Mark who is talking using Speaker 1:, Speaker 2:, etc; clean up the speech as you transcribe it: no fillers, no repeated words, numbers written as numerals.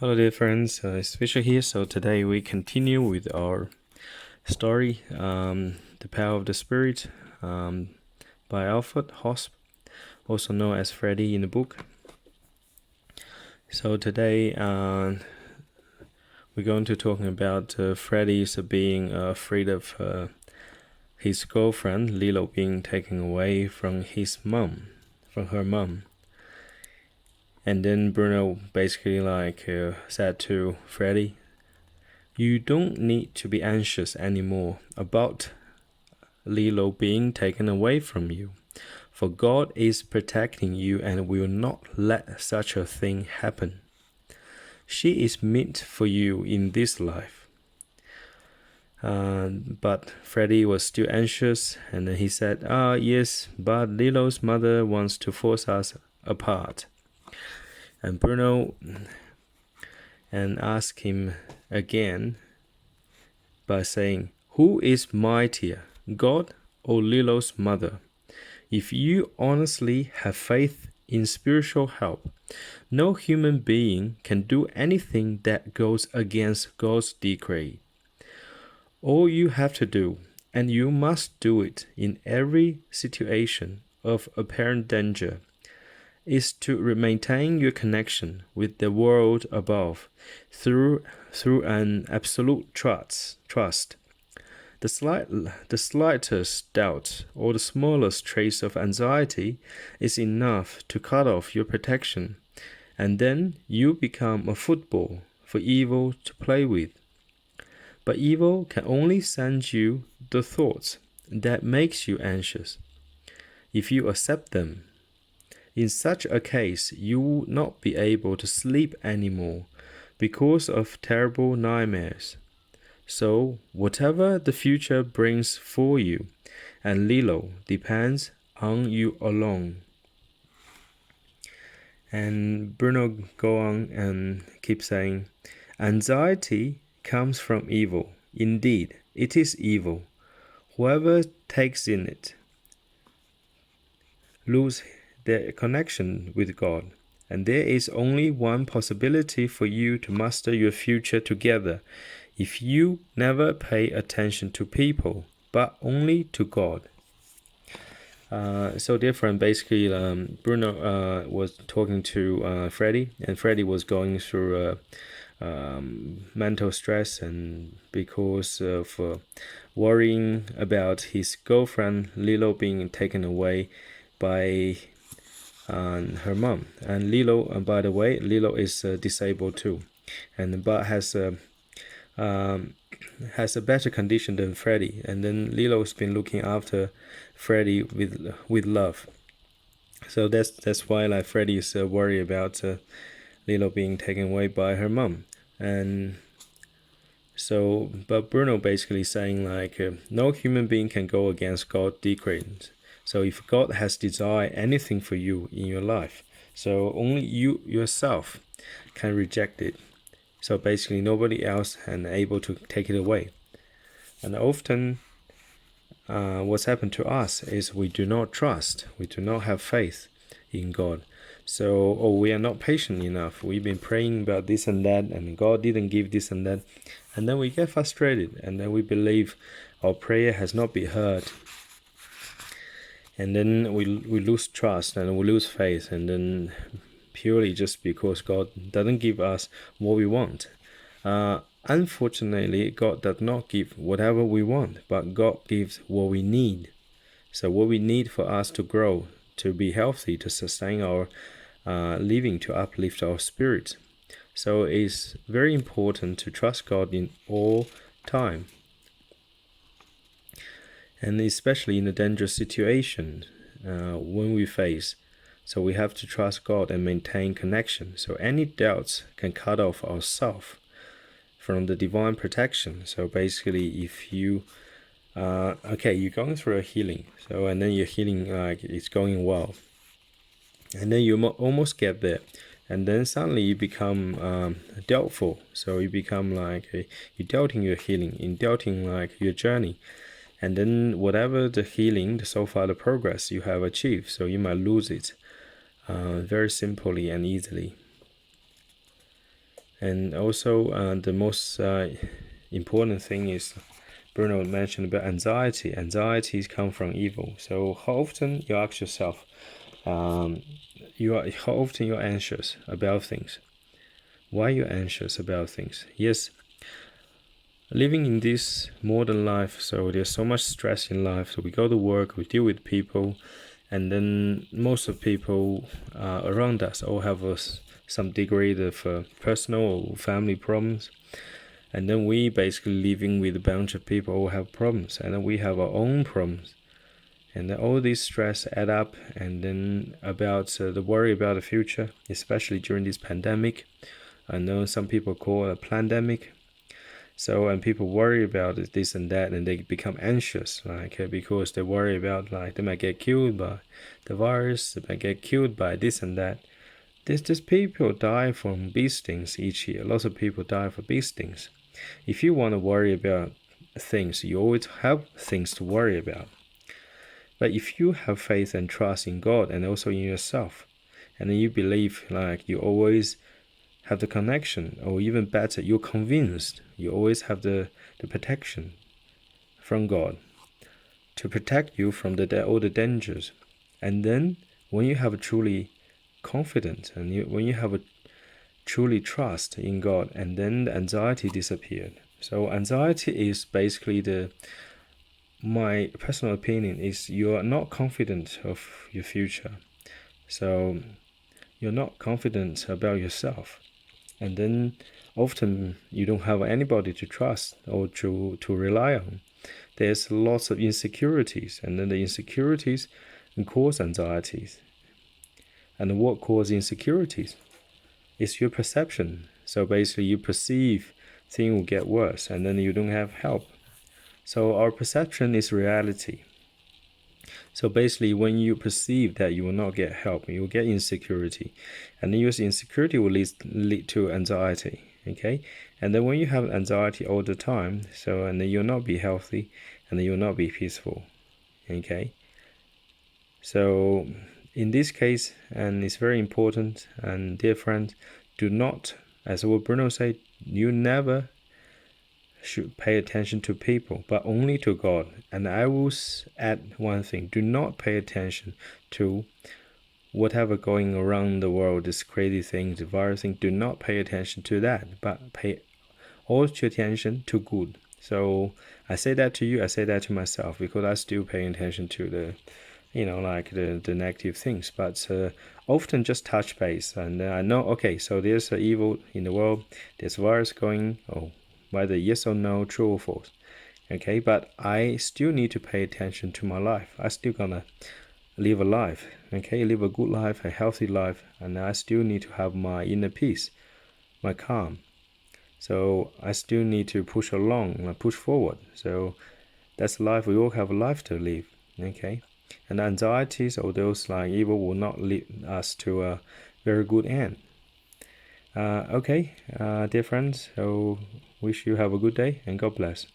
Speaker 1: Hello dear friends, it's Fisher here. So today we continue with our story, The Power of the Spirit, by Alfred Hosp, also known as Freddy in the book. So today we're going to talk about Freddy's being afraid of his girlfriend Lilo being taken away from her mom. And then Bruno basically said to Freddy, "You don't need to be anxious anymore about Lilo being taken away from you, for God is protecting you and will not let such a thing happen. She is meant for you in this life." But Freddy was still anxious, and then he said, "Yes, but Lilo's mother wants to force us apart." And Bruno asked him again by saying, "Who is mightier, God or Lilo's mother? If you honestly have faith in spiritual help, no human being can do anything that goes against God's decree. All you have to do, and you must do it in every situation of apparent danger, is to maintain your connection with the world above through an absolute trust. The slightest doubt or the smallest trace of anxiety is enough to cut off your protection, and then you become a football for evil to play with. But evil can only send you the thoughts that makes you anxious. If you accept them, in such a case, you will not be able to sleep anymore because of terrible nightmares. So, whatever the future brings for you and Lilo depends on you alone." And Bruno go on and keep saying, "Anxiety comes from evil. Indeed, it is evil. Whoever takes in it loses their connection with God, and there is only one possibility for you to master your future together if you never pay attention to people, but only to God." So different. Basically, Bruno was talking to Freddy, and Freddy was going through mental stress, and because of worrying about his girlfriend Lilo being taken away by her mom. And Lilo, by the way, Lilo is disabled too, but has a better condition than Freddy. And then Lilo's been looking after Freddy with love. So that's why Freddy is worried about Lilo being taken away by her mom. And so, but Bruno basically saying no human being can go against God's decrees. So if God has desired anything for you in your life, so only you yourself can reject it. So basically nobody else is able to take it away. And often what's happened to us is we do not trust, we do not have faith in God. So, we are not patient enough. We've been praying about this and that, and God didn't give this and that. And then we get frustrated, and then we believe our prayer has not been heard. And then we lose trust and we lose faith, and then purely just because God doesn't give us what we want. Unfortunately, God does not give whatever we want, but God gives what we need. So what we need for us to grow, to be healthy, to sustain our living, to uplift our spirit. So it's very important to trust God in all time. And especially in a dangerous situation when we face. So we have to trust God and maintain connection. So any doubts can cut off ourselves from the divine protection. So basically, if you, you're going through a healing. So, and then your healing it's going well. And then you almost get there. And then suddenly you become doubtful. So you become you're doubting your healing, in doubting your journey. And then whatever the healing, so far the progress you have achieved, so you might lose it very simply and easily. And also the most important thing is Bruno mentioned about anxiety. Anxieties come from evil. So how often you ask yourself, how often you're anxious about things? Why are you anxious about things? Yes, living in this modern life, so there's so much stress in life. So we go to work, we deal with people, and then most of people around us all have some degree of personal or family problems. And then we basically living with a bunch of people who have problems, and then we have our own problems. And then all this stress add up, and then about the worry about the future, especially during this pandemic. I know some people call it a pandemic. So when people worry about this and that, and they become anxious, because they worry about they might get killed by the virus, they might get killed by this and that. There's people die from bee stings each year. Lots of people die for bee stings. If you want to worry about things, you always have things to worry about. But if you have faith and trust in God and also in yourself, and then you believe you always have the connection, or even better, you're convinced you always have the protection from God to protect you from all the dangers. And then when you have truly confidence and when you have a truly trust in God, and then the anxiety disappeared. So anxiety is basically my personal opinion is you are not confident of your future. So you're not confident about yourself. And then often you don't have anybody to trust or to rely on. There's lots of insecurities, and then the insecurities cause anxieties. And what causes insecurities? It's your perception. So basically you perceive things will get worse, and then you don't have help. So our perception is reality. So basically when you perceive that you will not get help, you will get insecurity. And then your insecurity will lead to anxiety. Okay? And then when you have anxiety all the time, and then you'll not be healthy, and then you'll not be peaceful. Okay? So in this case, and it's very important, and dear friends, do not, as what Bruno said, you never should pay attention to people, but only to God. And I will add one thing: do not pay attention to whatever going around the world, this crazy thing, the virus thing. Do not pay attention to that, but pay all your attention to good. So I say that to you, I say that to myself, because I still pay attention to the negative things, but often just touch base, and I know, okay, so there's evil in the world, there's virus going, whether yes or no, true or false, okay, but I still need to pay attention to my life. I still gonna live a life, okay, live a good life, a healthy life, and I still need to have my inner peace, my calm. So I still need to push forward. So that's life. We all have a life to live, okay? And anxieties or those evil will not lead us to a very good end. Okay, dear friends, so wish you have a good day and God bless.